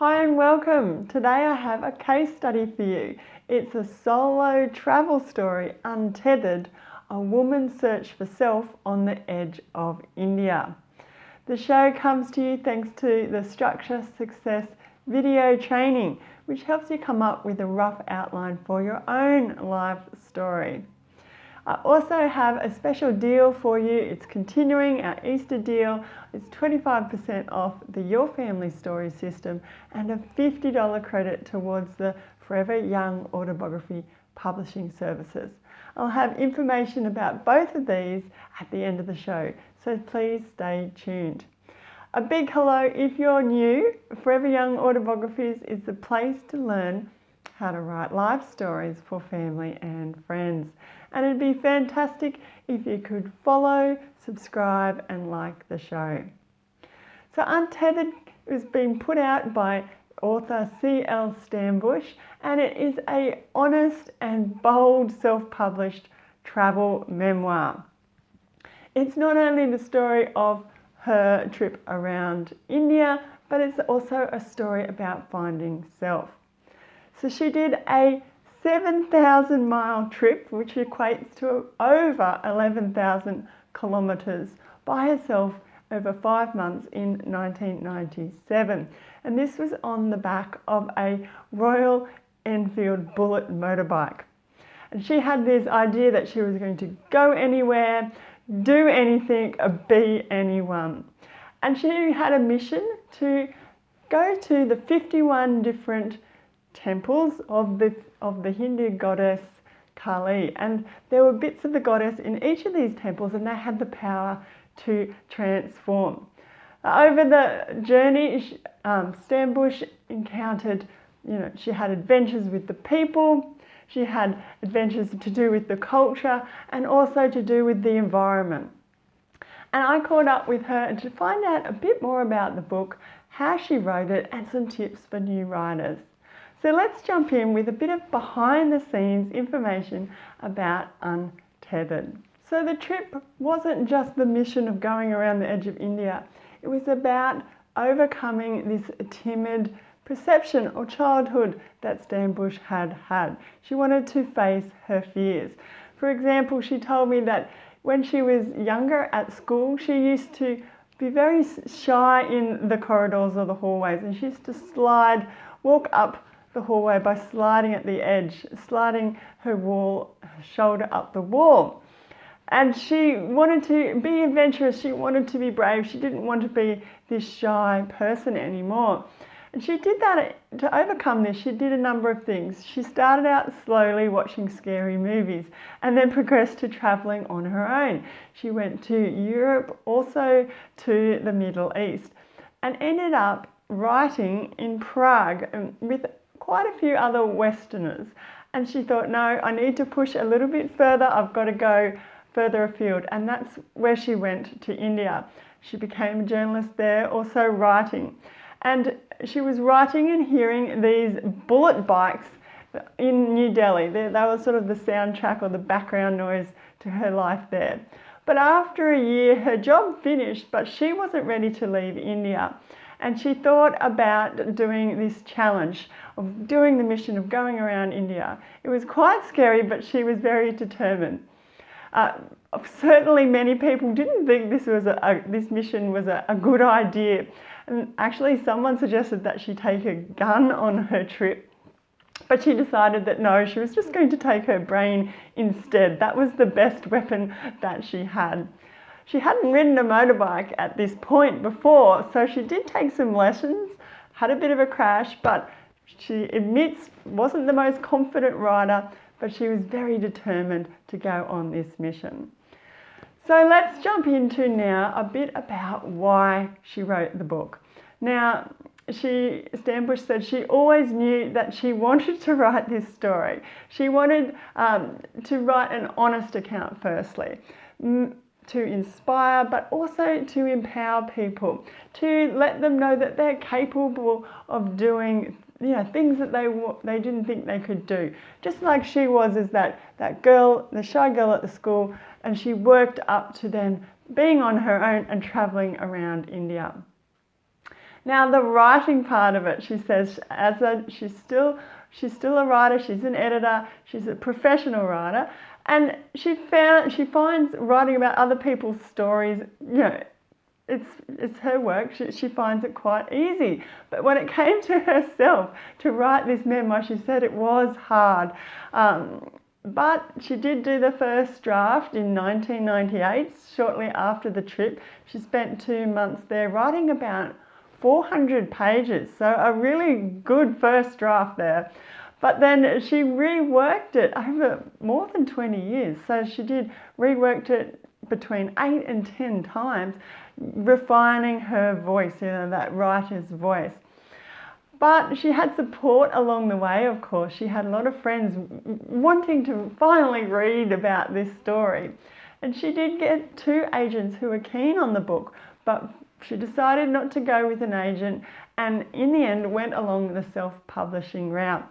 Hi and welcome. Today I have a case study for you. It's a solo travel story, Untethered, a woman's search for self on the edge of India. The show comes to you thanks to the Structure Success video training, which helps you come up with a rough outline for your own life story. I also have a special deal for you. It's continuing our Easter deal. It's 25% off the Your Family Story system and a $50 credit towards the Forever Young autobiography publishing services. I'll have information about both of these at the end of the show, so please stay tuned. A big hello if you're new. Forever Young Autobiographies is the place to learn how to write life stories for family and friends. And it'd be fantastic if you could follow, subscribe and like the show. So Untethered is being put out by author C.L. Stambush, and it is a honest and bold self-published travel memoir. It's not only the story of her trip around India, but it's also a story about finding self. So she did a 7,000 mile trip, which equates to over 11,000 kilometres by herself over 5 months in 1997. And this was on the back of a Royal Enfield Bullet motorbike. And she had this idea that she was going to go anywhere, do anything, be anyone. And she had a mission to go to the 51 different temples of the Hindu goddess Kali, and there were bits of the goddess in each of these temples, and they had the power to transform. Over the journey, Stambush encountered, she had adventures with the people, she had adventures to do with the culture, and also to do with the environment. And I caught up with her to find out a bit more about the book, how she wrote it, and some tips for new writers. So let's jump in with a bit of behind the scenes information about Untethered. So the trip wasn't just the mission of going around the edge of India. It was about overcoming this timid perception or childhood that Stambush had had. She wanted to face her fears. For example, she told me that when she was younger at school, she used to be very shy in the corridors or the hallways, and she used to walk up the hallway by sliding at the edge, sliding her shoulder up the wall. And she wanted to be adventurous, she wanted to be brave, she didn't want to be this shy person anymore. And she did that. To overcome this, she did a number of things. She started out slowly watching scary movies and then progressed to travelling on her own. She went to Europe, also to the Middle East, and ended up writing in Prague with quite a few other Westerners. And she thought, no, I need to push a little bit further, I've got to go further afield. And that's where she went to India. She became a journalist there, also writing. And she was writing and hearing these bullet bikes in New Delhi. They were sort of the soundtrack or the background noise to her life there. But after a year, her job finished, but she wasn't ready to leave India. And she thought about doing this challenge of doing the mission of going around India. It was quite scary, but she was very determined. Certainly many people didn't think this mission was a good idea. And actually someone suggested that she take a gun on her trip, but she decided that no, she was just going to take her brain instead. That was the best weapon that she had. She hadn't ridden a motorbike at this point before, so she did take some lessons, had a bit of a crash, but she admits wasn't the most confident rider, but she was very determined to go on this mission. So let's jump into now a bit about why she wrote the book. Now, Stambush said she always knew that she wanted to write this story. She wanted to write an honest account firstly, to inspire, but also to empower people, to let them know that they're capable of doing things that they didn't think they could do. Just like she was as that girl, the shy girl at the school, and she worked up to then being on her own and travelling around India. Now the writing part of it, she says, she's still a writer, she's an editor, she's a professional writer, and she finds writing about other people's stories, it's her work. She finds it quite easy. But when it came to herself to write this memoir, she said it was hard. But she did do the first draft in 1998, shortly after the trip. She spent 2 months there writing about 400 pages, so a really good first draft there. But then she reworked it over more than 20 years. So she reworked it between 8 and 10 times, refining her voice, that writer's voice. But she had support along the way, of course. She had a lot of friends wanting to finally read about this story. And she did get 2 agents who were keen on the book, but she decided not to go with an agent and in the end went along the self-publishing route.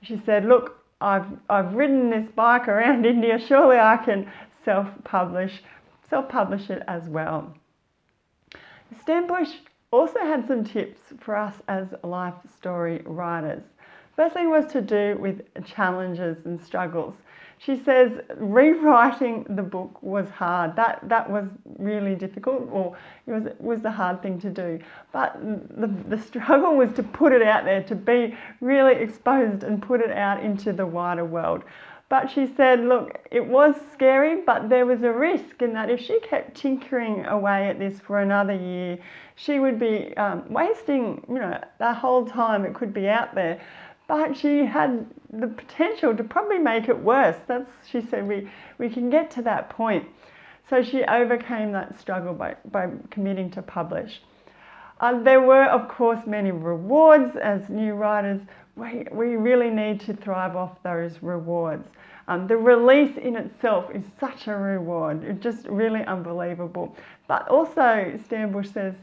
She said, look, I've ridden this bike around India, surely I can self-publish it as well. Stambush also had some tips for us as life story writers. Firstly was to do with challenges and struggles. She says rewriting the book was hard. That was really difficult, or it was the hard thing to do. But the struggle was to put it out there, to be really exposed and put it out into the wider world. But she said, look, it was scary, but there was a risk in that if she kept tinkering away at this for another year, she would be wasting, the whole time it could be out there. But she had the potential to probably make it worse. She said, we can get to that point. So she overcame that struggle by committing to publish. There were, of course, many rewards. As new writers, we really need to thrive off those rewards. The release in itself is such a reward. It's just really unbelievable. But also, Stambush says,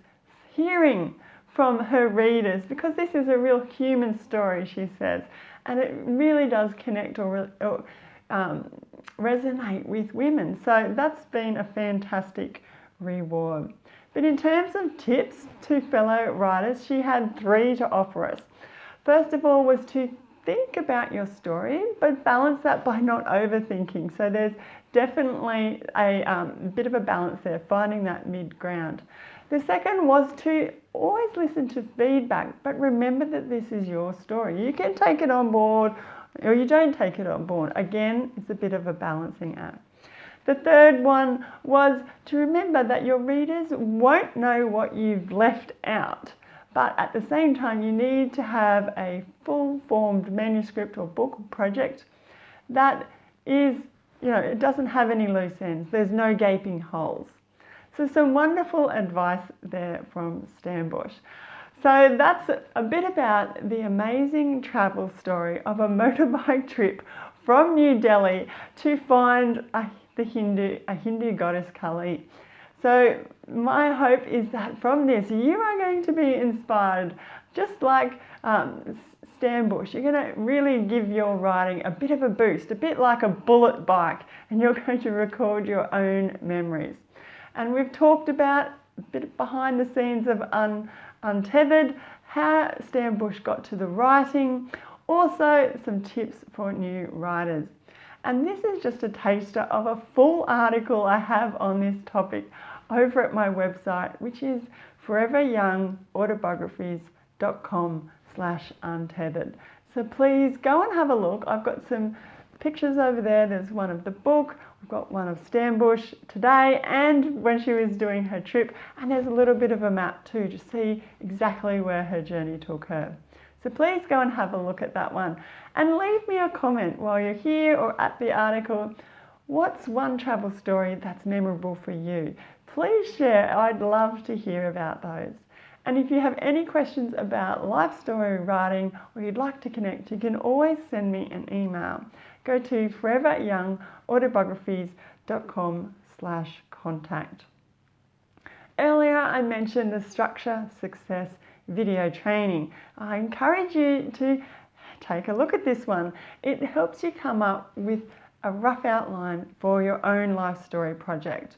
hearing from her readers, because this is a real human story, she says, and it really does connect or resonate with women. So that's been a fantastic reward. But in terms of tips to fellow writers, she had 3 to offer us. First of all was to think about your story, but balance that by not overthinking. So there's definitely a bit of a balance there, finding that mid-ground. The second was to always listen to feedback, but remember that this is your story. You can take it on board or you don't take it on board. Again, it's a bit of a balancing act. The third one was to remember that your readers won't know what you've left out, but at the same time you need to have a full-formed manuscript or book project that is, it doesn't have any loose ends. There's no gaping holes. So some wonderful advice there from Stambush. So that's a bit about the amazing travel story of a motorbike trip from New Delhi to find a Hindu goddess Kali. So my hope is that from this you are going to be inspired, just like Stambush. You're going to really give your writing a bit of a boost, a bit like a bullet bike, and you're going to record your own memories. And we've talked about a bit behind the scenes of Untethered, how Stambush got to the writing, also some tips for new writers. And this is just a taster of a full article I have on this topic over at my website, which is foreveryoungautobiographies.com/untethered. So please go and have a look. I've got some pictures over there. There's one of the book. We've got one of Stambush today and when she was doing her trip. And there's a little bit of a map too to see exactly where her journey took her. So please go and have a look at that one. And leave me a comment while you're here or at the article. What's one travel story that's memorable for you? Please share. I'd love to hear about those. And if you have any questions about life story writing or you'd like to connect, you can always send me an email. Go to foreveryoungautobiographies.com/contact. Earlier I mentioned the Structure Success video training. I encourage you to take a look at this one. It helps you come up with a rough outline for your own life story project.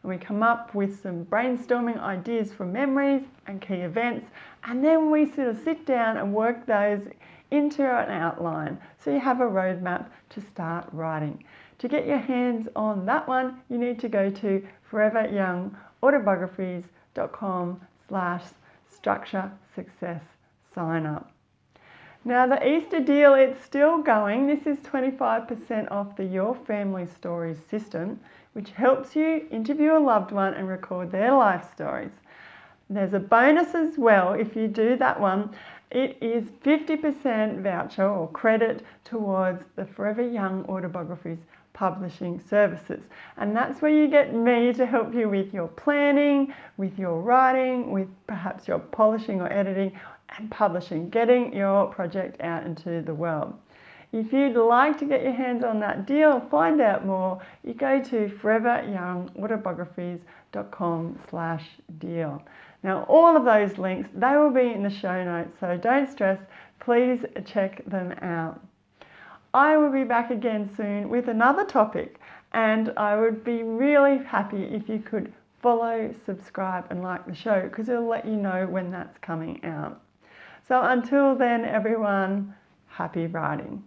and we come up with some brainstorming ideas for memories and key events, and then we sort of sit down and work those into an outline so you have a roadmap to start writing. To get your hands on that one, you need to go to foreveryoungautobiographies.com/structure success sign up. Now the Easter deal, it's still going. This is 25% off the Your Family Stories system, which helps you interview a loved one and record their life stories. There's a bonus as well if you do that one. It is 50% voucher or credit towards the Forever Young Autobiographies publishing services. And that's where you get me to help you with your planning, with your writing, with perhaps your polishing or editing and publishing, getting your project out into the world. If you'd like to get your hands on that deal, find out more, you go to foreveryoungautobiographies.com/deal. Now all of those links, they will be in the show notes, so don't stress, please check them out. I will be back again soon with another topic, and I would be really happy if you could follow, subscribe and like the show, because it'll let you know when that's coming out. So until then everyone, happy writing.